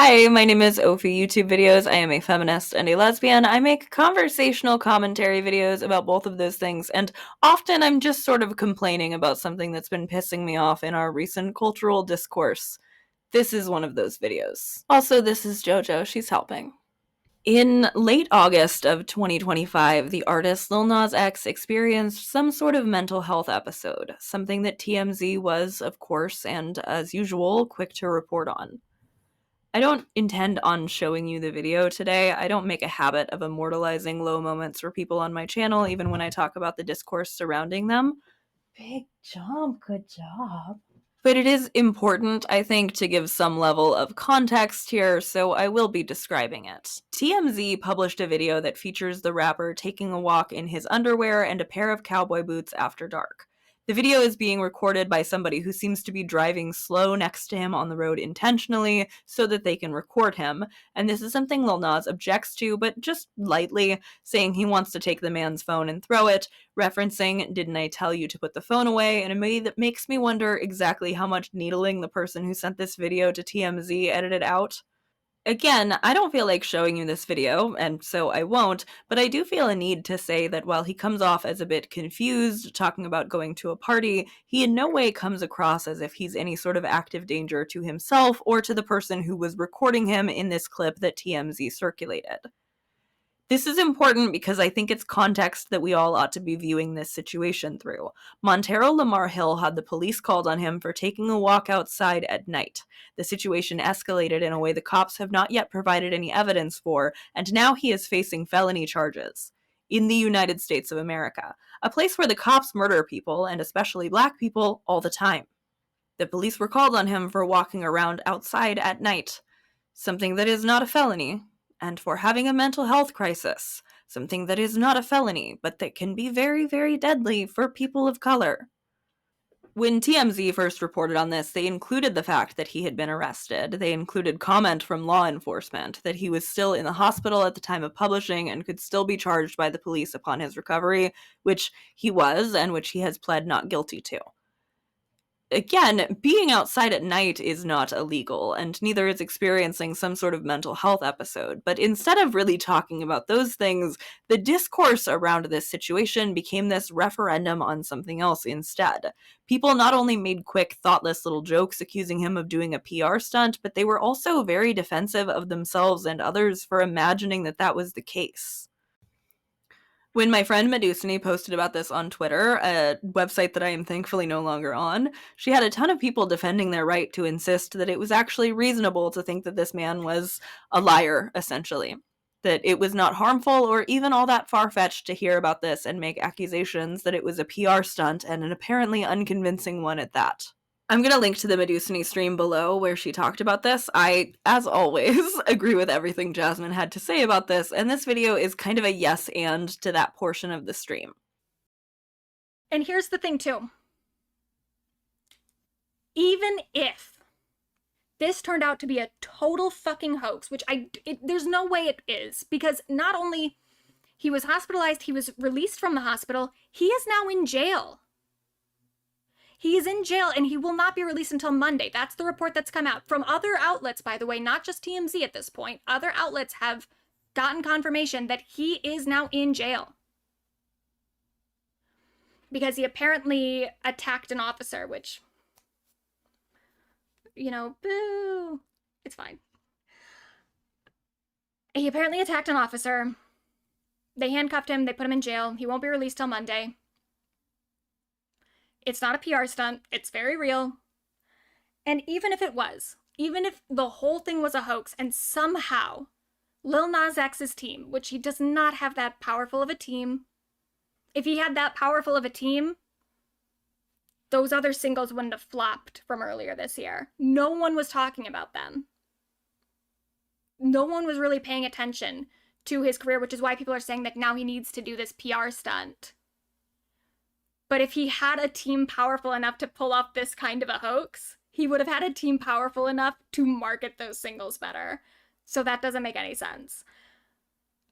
Hi, my name is Ophi YouTube Videos. I am a feminist and a lesbian. I make conversational commentary videos about both of those things, and often I'm just sort of complaining about something that's been pissing me off in our recent cultural discourse. This is one of those videos. Also, this is JoJo. She's helping. In late August of 2025, the artist Lil Nas X experienced some sort of mental health episode, something that TMZ was, of course, and as usual, quick to report on. I don't intend on showing you the video today. I don't make a habit of immortalizing low moments for people on my channel, even when I talk about the discourse surrounding them. Big jump, good job. But it is important, I think, to give some level of context here, so I will be describing it. TMZ published a video that features the rapper taking a walk in his underwear and a pair of cowboy boots after dark. The video is being recorded by somebody who seems to be driving slow next to him on the road intentionally so that they can record him, and this is something Lil Nas objects to, but just lightly, saying he wants to take the man's phone and throw it, referencing, "Didn't I tell you to put the phone away?" in a way that makes me wonder exactly how much needling the person who sent this video to TMZ edited out. Again, I don't feel like showing you this video, and so I won't, but I do feel a need to say that while he comes off as a bit confused, talking about going to a party, he in no way comes across as if he's any sort of active danger to himself or to the person who was recording him in this clip that TMZ circulated. This is important because I think it's context that we all ought to be viewing this situation through. Montero Lamar Hill had the police called on him for taking a walk outside at night. The situation escalated in a way the cops have not yet provided any evidence for, and now he is facing felony charges. In the United States of America, a place where the cops murder people, and especially black people, all the time. The police were called on him for walking around outside at night, something that is not a felony, and for having a mental health crisis, something that is not a felony, but that can be very, very deadly for people of color. When TMZ first reported on this, they included the fact that he had been arrested. They included comment from law enforcement that he was still in the hospital at the time of publishing and could still be charged by the police upon his recovery, which he was, and which he has pled not guilty to. Again, being outside at night is not illegal, and neither is experiencing some sort of mental health episode. But instead of really talking about those things, the discourse around this situation became this referendum on something else instead. People not only made quick, thoughtless little jokes accusing him of doing a PR stunt, but they were also very defensive of themselves and others for imagining that that was the case. When my friend Medusini posted about this on Twitter, a website that I am thankfully no longer on, she had a ton of people defending their right to insist that it was actually reasonable to think that this man was a liar, essentially. That it was not harmful or even all that far-fetched to hear about this and make accusations that it was a PR stunt, and an apparently unconvincing one at that. I'm going to link to the Medusini stream below where she talked about this. I, as always, agree with everything Jasmin had to say about this, and this video is kind of a yes and to that portion of the stream. And here's the thing, too. Even if this turned out to be a total fucking hoax, which there's no way it is, because not only he was hospitalized, he was released from the hospital, he is now in jail. He is in jail, and he will not be released until Monday. That's the report that's come out. From other outlets, by the way, not just TMZ at this point. Other outlets have gotten confirmation that he is now in jail. Because he apparently attacked an officer, which, you know, boo. It's fine. He apparently attacked an officer. They handcuffed him. They put him in jail. He won't be released till Monday. It's not a PR stunt. It's very real. And even if it was, even if the whole thing was a hoax and somehow Lil Nas X's team, which he does not have that powerful of a team, if he had that powerful of a team, those other singles wouldn't have flopped from earlier this year. No one was talking about them. No one was really paying attention to his career, which is why people are saying that now he needs to do this PR stunt. But if he had a team powerful enough to pull off this kind of a hoax, he would have had a team powerful enough to market those singles better. So that doesn't make any sense.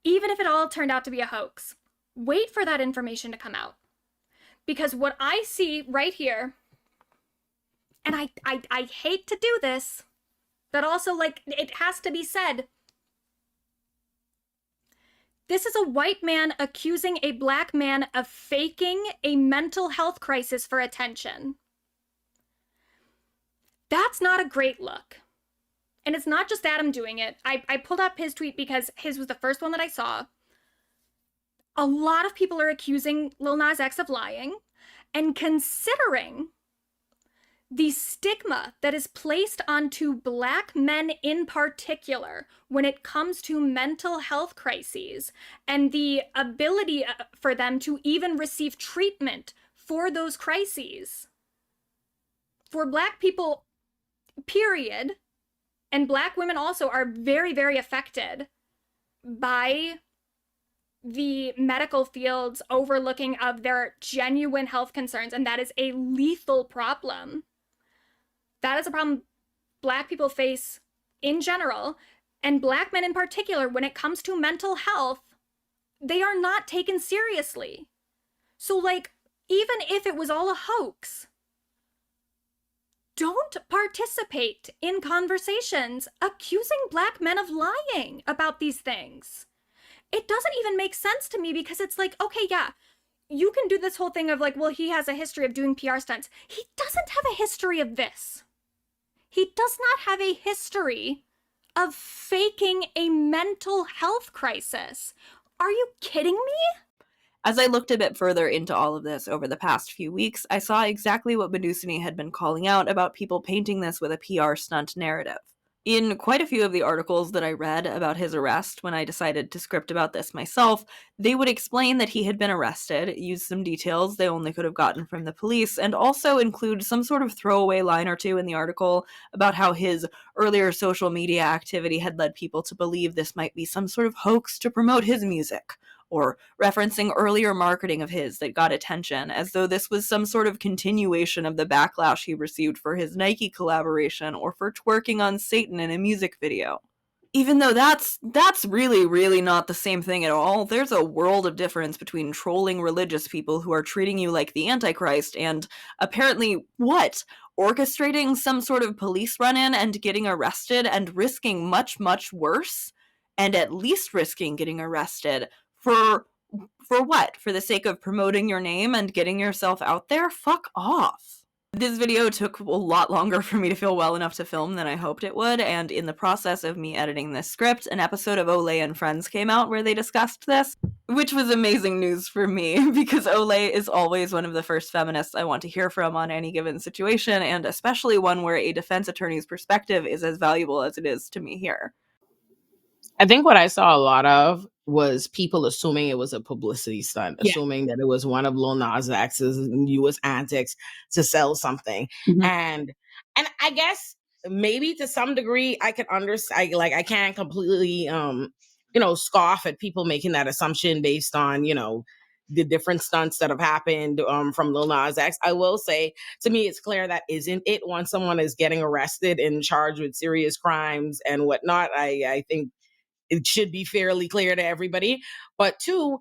Even if it all turned out to be a hoax, wait for that information to come out. Because what I see right here, and I hate to do this, but also, like, it has to be said. This is a white man accusing a black man of faking a mental health crisis for attention. That's not a great look. And it's not just Adam doing it. I pulled up his tweet because his was the first one that I saw. A lot of people are accusing Lil Nas X of lying, and considering the stigma that is placed onto black men in particular when it comes to mental health crises and the ability for them to even receive treatment for those crises. For black people, period, and black women also are very, very affected by the medical field's overlooking of their genuine health concerns, and that is a lethal problem. That is a problem black people face in general, and black men in particular, when it comes to mental health, they are not taken seriously. So, like, even if it was all a hoax, don't participate in conversations accusing black men of lying about these things. It doesn't even make sense to me, because it's like, okay, yeah, you can do this whole thing of like, well, he has a history of doing PR stunts. He doesn't have a history of this. He does not have a history of faking a mental health crisis. Are you kidding me? As I looked a bit further into all of this over the past few weeks, I saw exactly what Medusini had been calling out about people painting this with a PR stunt narrative. In quite a few of the articles that I read about his arrest when I decided to script about this myself, they would explain that he had been arrested, use some details they only could have gotten from the police, and also include some sort of throwaway line or two in the article about how his earlier social media activity had led people to believe this might be some sort of hoax to promote his music, or referencing earlier marketing of his that got attention, as though this was some sort of continuation of the backlash he received for his Nike collaboration or for twerking on Satan in a music video. Even though that's really, really not the same thing at all. There's a world of difference between trolling religious people who are treating you like the Antichrist and apparently, orchestrating some sort of police run-in and getting arrested and risking much, much worse, and at least risking getting arrested for what? For the sake of promoting your name and getting yourself out there? Fuck off. This video took a lot longer for me to feel well enough to film than I hoped it would, and in the process of me editing this script, an episode of OLAY and Friends came out where they discussed this, which was amazing news for me, because OLAY is always one of the first feminists I want to hear from on any given situation, and especially one where a defense attorney's perspective is as valuable as it is to me here. I think what I saw a lot of was people assuming it was a publicity stunt, Yeah. assuming that it was one of Lil Nas X's newest antics to sell something. Mhm. And I guess maybe to some degree I can understand, like, I can't completely scoff at people making that assumption based on, the different stunts that have happened from Lil Nas X. I will say, to me, it's clear that isn't it when someone is getting arrested and charged with serious crimes and whatnot. I think it should be fairly clear to everybody. But two,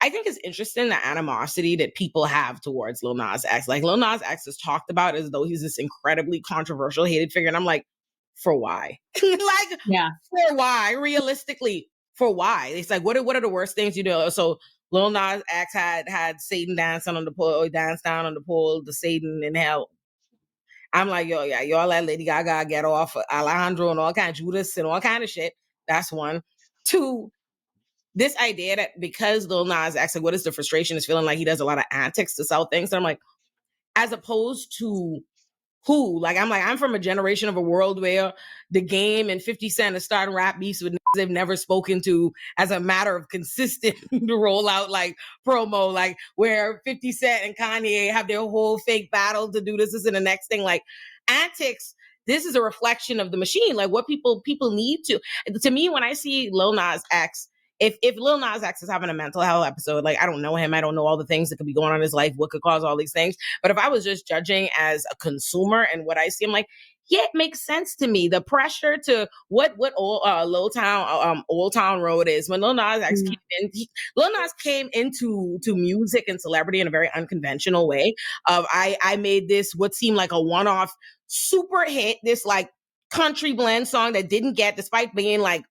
I think it's interesting the animosity that people have towards Lil Nas X. Like, Lil Nas X is talked about as though he's this incredibly controversial, hated figure. And I'm like, for why? Like, Yeah. for why? Realistically, for why? It's like, what are the worst things you do? So Lil Nas X had Satan dancing on the pole, dance down on the pole, the Satan in hell. I'm like, yo, yeah, y'all let Lady Gaga get off Alejandro and all kind of Judas and all kind of shit. That's one. Two, this idea that because Lil Nas X, like, what is the frustration, is feeling like he does a lot of antics to sell things. So I'm like, as opposed to who? Like, I'm from a generation of a world where the Game and 50 Cent are starting rap beefs with niggas they've never spoken to as a matter of consistent rollout, like, promo, like, where 50 Cent and Kanye have their whole fake battle to do this and the next thing. Like, antics, this is a reflection of the machine, like what people need to me, when I see Lil Nas X, if Lil Nas X is having a mental health episode, like, I don't know him, I don't know all the things that could be going on in his life, what could cause all these things. But if I was just judging as a consumer and what I see, I'm like, yeah, it makes sense to me. The pressure to what Old Town Road is. When Lil Nas X came in, Lil Nas came into music and celebrity in a very unconventional way. I made this what seemed like a one-off super hit, this like country blend song that didn't get, despite being like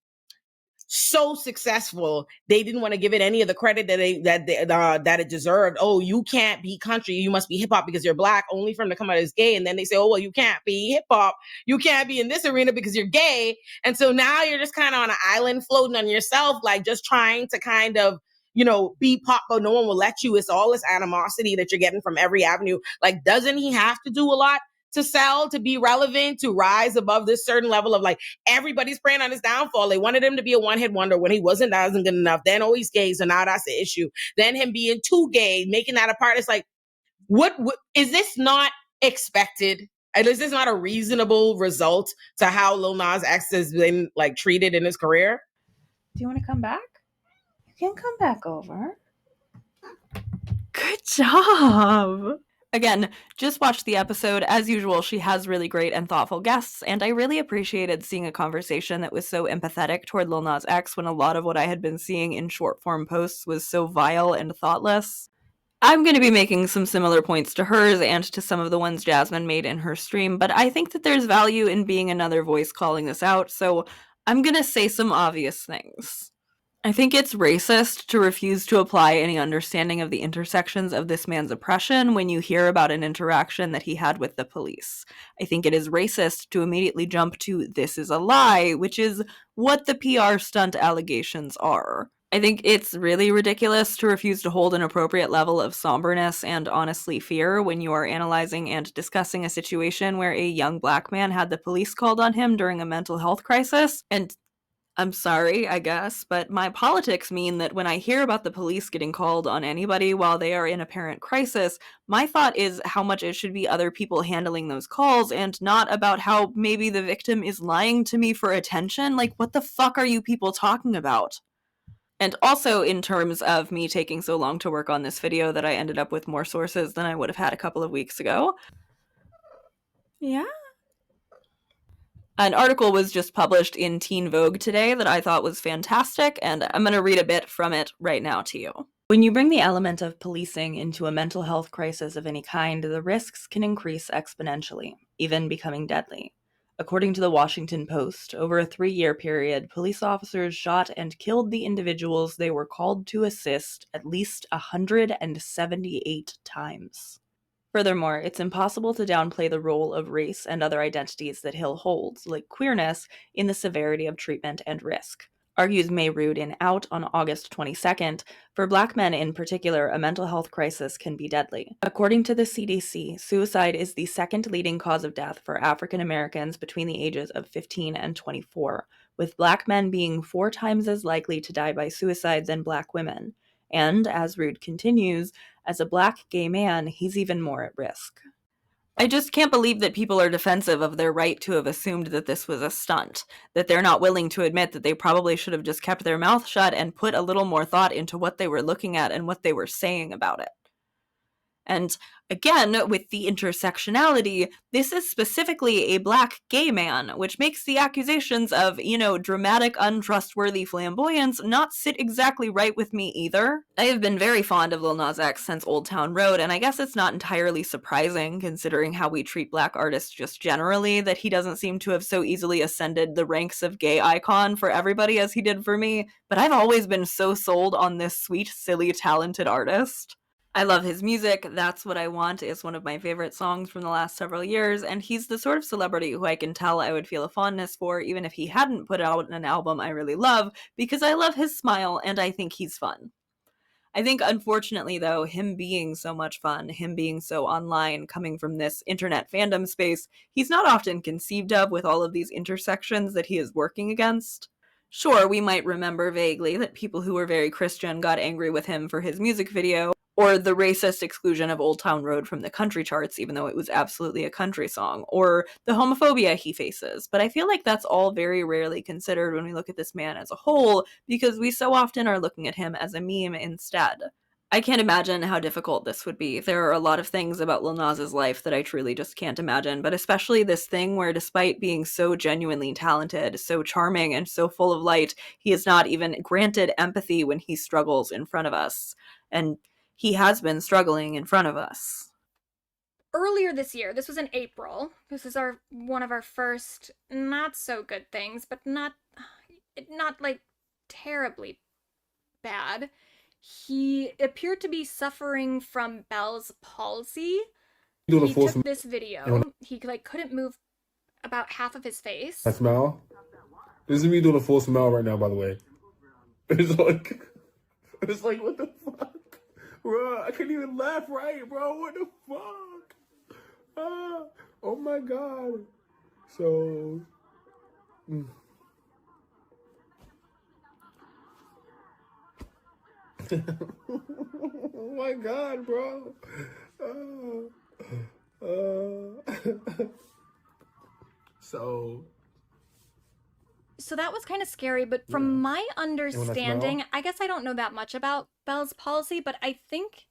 so successful, they didn't want to give it any of the credit that it deserved. Oh, you can't be country, you must be hip hop because you're black, only for them to come out as gay. And then they say, oh, well, you can't be hip hop, you can't be in this arena because you're gay. And so now you're just kind of on an island floating on yourself, like just trying to kind of, you know, be pop, but no one will let you. It's all this animosity that you're getting from every avenue. Like, doesn't he have to do a lot to sell, to be relevant, to rise above this certain level of like, everybody's praying on his downfall. They wanted him to be a one-hit wonder when he wasn't, that wasn't good enough. Then, oh, he's gay, so now that's the issue. Then him being too gay, making that a part. It's like, what is this not expected? And is this not a reasonable result to how Lil Nas X has been like treated in his career? Do you want to come back? You can come back over. Good job. Again, just watch the episode. As usual, she has really great and thoughtful guests, and I really appreciated seeing a conversation that was so empathetic toward Lil Nas X when a lot of what I had been seeing in short-form posts was so vile and thoughtless. I'm going to be making some similar points to hers and to some of the ones Jasmin made in her stream, but I think that there's value in being another voice calling this out, so I'm going to say some obvious things. I think it's racist to refuse to apply any understanding of the intersections of this man's oppression when you hear about an interaction that he had with the police. I think it is racist to immediately jump to "this is a lie," which is what the PR stunt allegations are. I think it's really ridiculous to refuse to hold an appropriate level of somberness and honestly fear when you are analyzing and discussing a situation where a young black man had the police called on him during a mental health crisis. And I'm sorry, I guess, but my politics mean that when I hear about the police getting called on anybody while they are in apparent crisis, my thought is how much it should be other people handling those calls and not about how maybe the victim is lying to me for attention. Like, what the fuck are you people talking about? And also in terms of me taking so long to work on this video that I ended up with more sources than I would have had a couple of weeks ago. Yeah. An article was just published in Teen Vogue today that I thought was fantastic, and I'm going to read a bit from it right now to you. When you bring the element of policing into a mental health crisis of any kind, the risks can increase exponentially, even becoming deadly. According to the Washington Post, over a 3-year period, police officers shot and killed the individuals they were called to assist at least 178 times. Furthermore, it's impossible to downplay the role of race and other identities that Hill holds, like queerness, in the severity of treatment and risk. Argues Mayrood in Out on August 22nd, for Black men in particular, a mental health crisis can be deadly. According to the CDC, suicide is the second leading cause of death for African Americans between the ages of 15 and 24, with Black men being 4 times as likely to die by suicide than Black women. And, as Rood continues, as a Black gay man, he's even more at risk. I just can't believe that people are defensive of their right to have assumed that this was a stunt, that they're not willing to admit that they probably should have just kept their mouth shut and put a little more thought into what they were looking at and what they were saying about it. And again, with the intersectionality, this is specifically a Black gay man, which makes the accusations of, dramatic, untrustworthy flamboyance not sit exactly right with me either. I have been very fond of Lil Nas X since Old Town Road, and I guess it's not entirely surprising, considering how we treat Black artists just generally, that he doesn't seem to have so easily ascended the ranks of gay icon for everybody as he did for me, but I've always been so sold on this sweet, silly, talented artist. I love his music. That's What I Want is one of my favorite songs from the last several years, and he's the sort of celebrity who I can tell I would feel a fondness for even if he hadn't put out an album I really love, because I love his smile and I think he's fun. I think, unfortunately, though, him being so much fun, him being so online, coming from this internet fandom space, he's not often conceived of with all of these intersections that he is working against. Sure, we might remember vaguely that people who were very Christian got angry with him for his music video, or the racist exclusion of Old Town Road from the country charts, even though it was absolutely a country song, or the homophobia he faces. But I feel like that's all very rarely considered when we look at this man as a whole, because we so often are looking at him as a meme instead. I can't imagine how difficult this would be. There are a lot of things about Lil Nas's life that I truly just can't imagine, but especially this thing where despite being so genuinely talented, so charming, and so full of light, he is not even granted empathy when he struggles in front of us. And he has been struggling in front of us. earlier this year, this was in April. This is one of our first not so good things, but not like terribly bad. He appeared to be suffering from Bell's palsy. He took this video. He like couldn't move about half of his face. I smile. This is me doing a full smile right now, by the way. It's like, what the fuck? Bro, I can't even laugh right, bro. What the fuck? Oh my God. So... oh my God, bro. So that was kind of scary, but from my understanding, I guess I don't know that much about Bell's palsy, but I think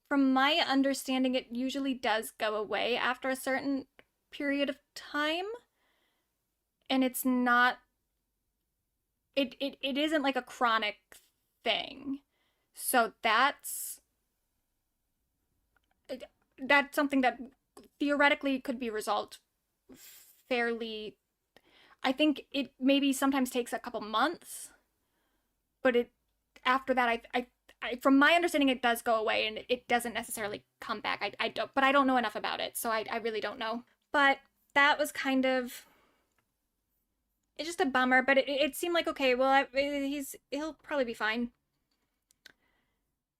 from my understanding, it usually does go away after a certain period of time. And it's not, it isn't like a chronic thing. So that's something that theoretically could be resolved fairly. I think it maybe sometimes takes a couple months, but after that, I from my understanding, it does go away and it doesn't necessarily come back. But I don't know enough about it, so I really don't know. But that was kind of, it's just a bummer. But it seemed like, okay, well, he'll probably be fine.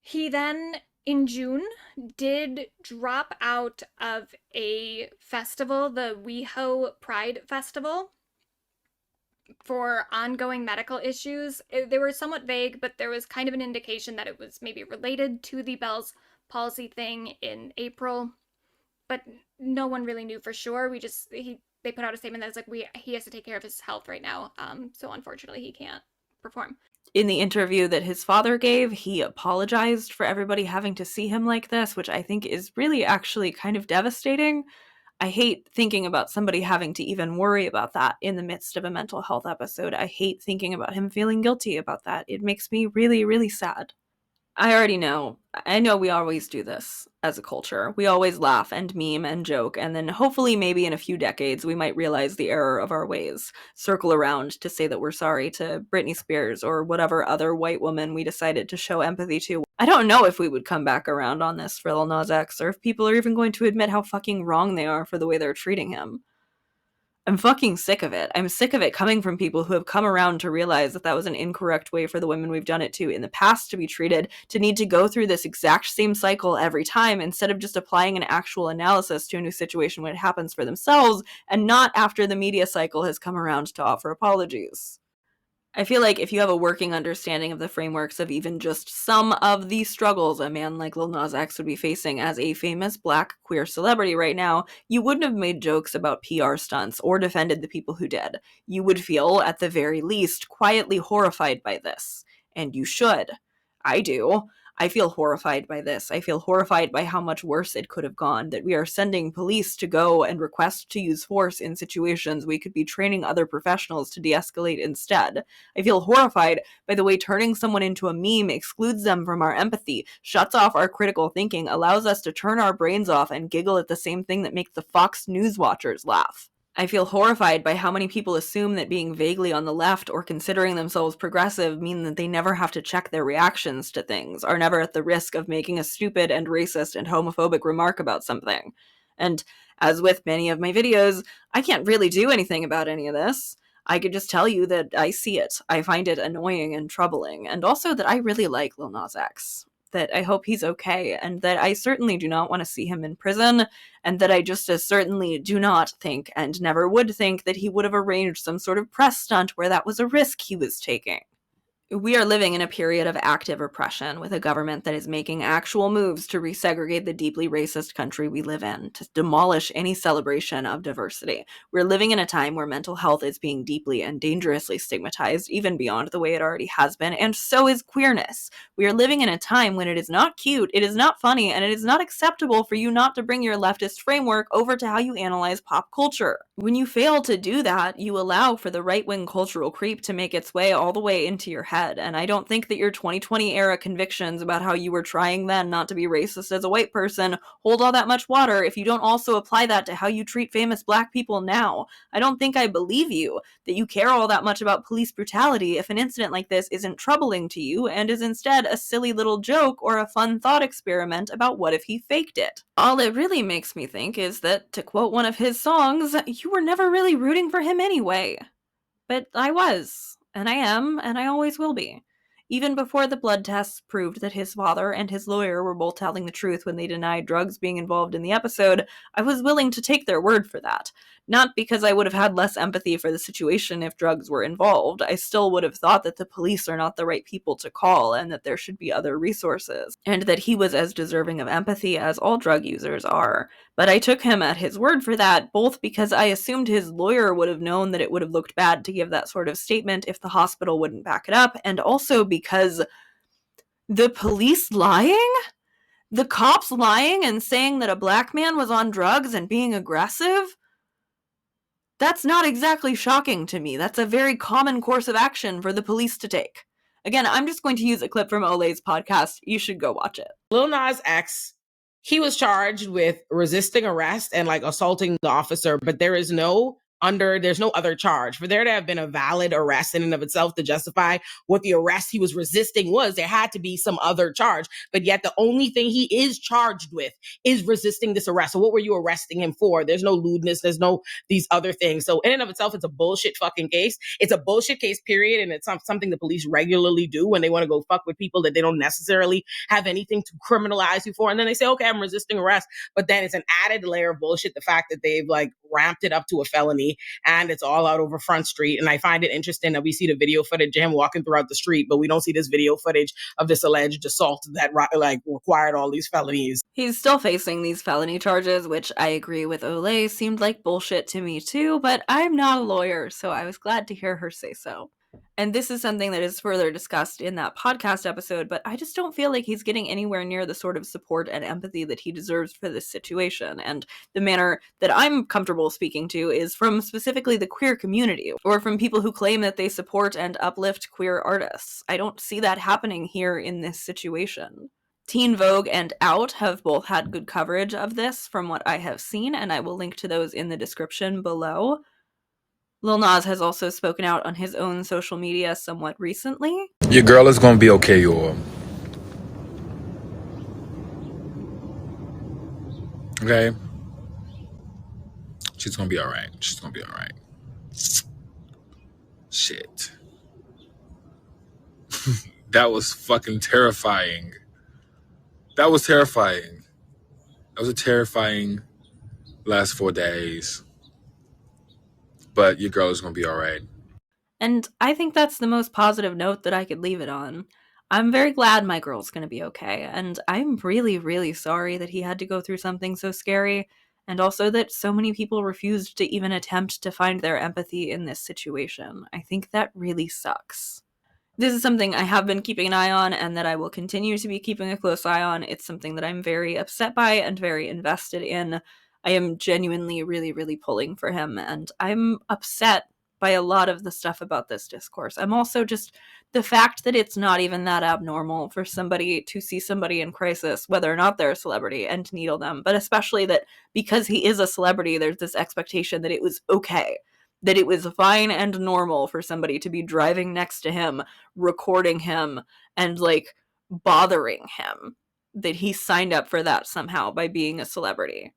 He then, in June, did drop out of a festival, the WeHo Pride Festival, for ongoing medical issues. They were somewhat vague, but there was kind of an indication that it was maybe related to the Bell's palsy thing in April, but no one really knew for sure. They put out a statement that was like, he has to take care of his health right now, so unfortunately he can't perform. In the interview that his father gave, he apologized for everybody having to see him like this, which I think is really actually kind of devastating. I hate thinking about somebody having to even worry about that in the midst of a mental health episode. I hate thinking about him feeling guilty about that. It makes me really, really sad. I already know. I know we always do this as a culture. We always laugh and meme and joke, and then hopefully maybe in a few decades we might realize the error of our ways, circle around to say that we're sorry to Britney Spears or whatever other white woman we decided to show empathy to. I don't know if we would come back around on this for Lil Nas X, or if people are even going to admit how fucking wrong they are for the way they're treating him. I'm fucking sick of it. I'm sick of it coming from people who have come around to realize that that was an incorrect way for the women we've done it to in the past to be treated, to need to go through this exact same cycle every time instead of just applying an actual analysis to a new situation when it happens for themselves and not after the media cycle has come around to offer apologies. I feel like if you have a working understanding of the frameworks of even just some of the struggles a man like Lil Nas X would be facing as a famous black queer celebrity right now, you wouldn't have made jokes about PR stunts or defended the people who did. You would feel, at the very least, quietly horrified by this. And you should. I do. I feel horrified by this. I feel horrified by how much worse it could have gone, that we are sending police to go and request to use force in situations we could be training other professionals to de-escalate instead. I feel horrified by the way turning someone into a meme excludes them from our empathy, shuts off our critical thinking, allows us to turn our brains off and giggle at the same thing that makes the Fox News watchers laugh. I feel horrified by how many people assume that being vaguely on the left or considering themselves progressive mean that they never have to check their reactions to things, are never at the risk of making a stupid and racist and homophobic remark about something. And as with many of my videos, I can't really do anything about any of this. I could just tell you that I see it. I find it annoying and troubling, and also that I really like Lil Nas X. That I hope he's okay, and that I certainly do not want to see him in prison, and that I just as certainly do not think, and never would think, that he would have arranged some sort of press stunt where that was a risk he was taking. We are living in a period of active repression with a government that is making actual moves to resegregate the deeply racist country we live in, to demolish any celebration of diversity. We're living in a time where mental health is being deeply and dangerously stigmatized, even beyond the way it already has been, and so is queerness. We are living in a time when it is not cute, it is not funny, and it is not acceptable for you not to bring your leftist framework over to how you analyze pop culture. When you fail to do that, you allow for the right-wing cultural creep to make its way all the way into your head head. And I don't think that your 2020 era convictions about how you were trying then not to be racist as a white person hold all that much water if you don't also apply that to how you treat famous black people now. I don't think I believe you that you care all that much about police brutality if an incident like this isn't troubling to you and is instead a silly little joke or a fun thought experiment about what if he faked it. All it really makes me think is that, to quote one of his songs, you were never really rooting for him anyway. But I was, and I am, and I always will be. Even before the blood tests proved that his father and his lawyer were both telling the truth when they denied drugs being involved in the episode, I was willing to take their word for that. Not because I would have had less empathy for the situation if drugs were involved. I still would have thought that the police are not the right people to call and that there should be other resources, and that he was as deserving of empathy as all drug users are. But I took him at his word for that, both because I assumed his lawyer would have known that it would have looked bad to give that sort of statement if the hospital wouldn't back it up, and also because the police lying? The cops lying and saying that a black man was on drugs and being aggressive? That's not exactly shocking to me. That's a very common course of action for the police to take. Again, I'm just going to use a clip from OLAY's podcast. You should go watch it. Lil Nas X, he was charged with resisting arrest and like assaulting the officer, but there's no other charge. For there to have been a valid arrest in and of itself to justify what the arrest he was resisting was, there had to be some other charge. But yet the only thing he is charged with is resisting this arrest. So what were you arresting him for? There's no lewdness. There's no these other things. So in and of itself, it's a bullshit fucking case. It's a bullshit case, period. And it's something the police regularly do when they want to go fuck with people that they don't necessarily have anything to criminalize you for. And then they say, okay, I'm resisting arrest. But then it's an added layer of bullshit. The fact that they've like ramped it up to a felony and it's all out over Front Street. And I find it interesting that we see the video footage of him walking throughout the street, but we don't see this video footage of this alleged assault that like required all these felonies. He's still facing these felony charges, which I agree with OLAY seemed like bullshit to me too, but I'm not a lawyer, so I was glad to hear her say so. And this is something that is further discussed in that podcast episode, but I just don't feel like he's getting anywhere near the sort of support and empathy that he deserves for this situation. And the manner that I'm comfortable speaking to is from specifically the queer community, or from people who claim that they support and uplift queer artists. I don't see that happening here in this situation. Teen Vogue and Out have both had good coverage of this from what I have seen, and I will link to those in the description below. Lil Nas has also spoken out on his own social media somewhat recently. Your girl is gonna be okay, y'all. Okay? She's gonna be alright. She's gonna be alright. Shit. That was fucking terrifying. That was terrifying. That was a terrifying last 4 days. But your girl is gonna be alright. And I think that's the most positive note that I could leave it on. I'm very glad my girl's gonna be okay, and I'm really, really sorry that he had to go through something so scary, and also that so many people refused to even attempt to find their empathy in this situation. I think that really sucks. This is something I have been keeping an eye on and that I will continue to be keeping a close eye on. It's something that I'm very upset by and very invested in. I am genuinely really, really pulling for him, and I'm upset by a lot of the stuff about this discourse. I'm also just the fact that it's not even that abnormal for somebody to see somebody in crisis, whether or not they're a celebrity, and to needle them, but especially that because he is a celebrity, there's this expectation that it was okay, that it was fine and normal for somebody to be driving next to him, recording him, and like bothering him, that he signed up for that somehow by being a celebrity.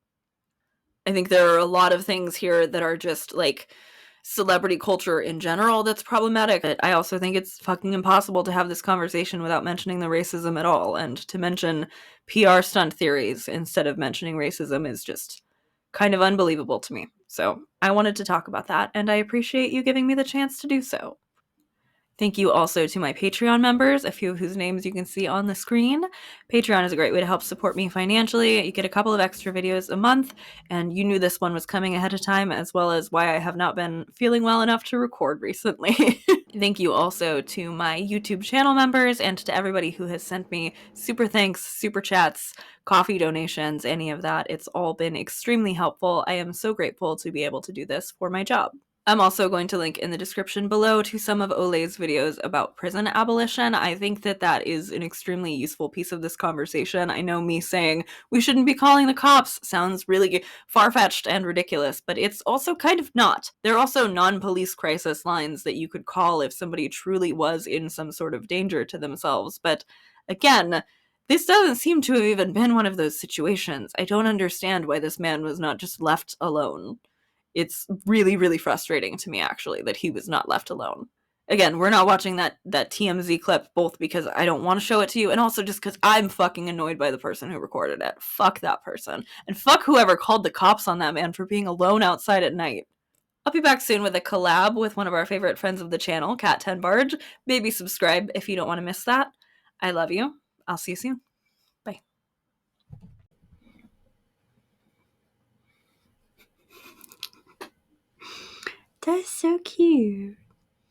I think there are a lot of things here that are just like celebrity culture in general that's problematic. But I also think it's fucking impossible to have this conversation without mentioning the racism at all. And to mention PR stunt theories instead of mentioning racism is just kind of unbelievable to me. So I wanted to talk about that, and I appreciate you giving me the chance to do so. Thank you also to my Patreon members, a few of whose names you can see on the screen. Patreon is a great way to help support me financially. You get a couple of extra videos a month, and you knew this one was coming ahead of time, as well as why I have not been feeling well enough to record recently. Thank you also to my YouTube channel members and to everybody who has sent me super thanks, super chats, coffee donations, any of that. It's all been extremely helpful. I am so grateful to be able to do this for my job. I'm also going to link in the description below to some of OLAY's videos about prison abolition. I think that that is an extremely useful piece of this conversation. I know me saying we shouldn't be calling the cops sounds really far-fetched and ridiculous, but it's also kind of not. There are also non-police crisis lines that you could call if somebody truly was in some sort of danger to themselves. But again, this doesn't seem to have even been one of those situations. I don't understand why this man was not just left alone. It's really, really frustrating to me, actually, that he was not left alone. Again, we're not watching that TMZ clip, both because I don't want to show it to you, and also just because I'm fucking annoyed by the person who recorded it. Fuck that person. And fuck whoever called the cops on that man for being alone outside at night. I'll be back soon with a collab with one of our favorite friends of the channel, Cat 10 Barge. Maybe subscribe if you don't want to miss that. I love you. I'll see you soon. Bye. That's so cute.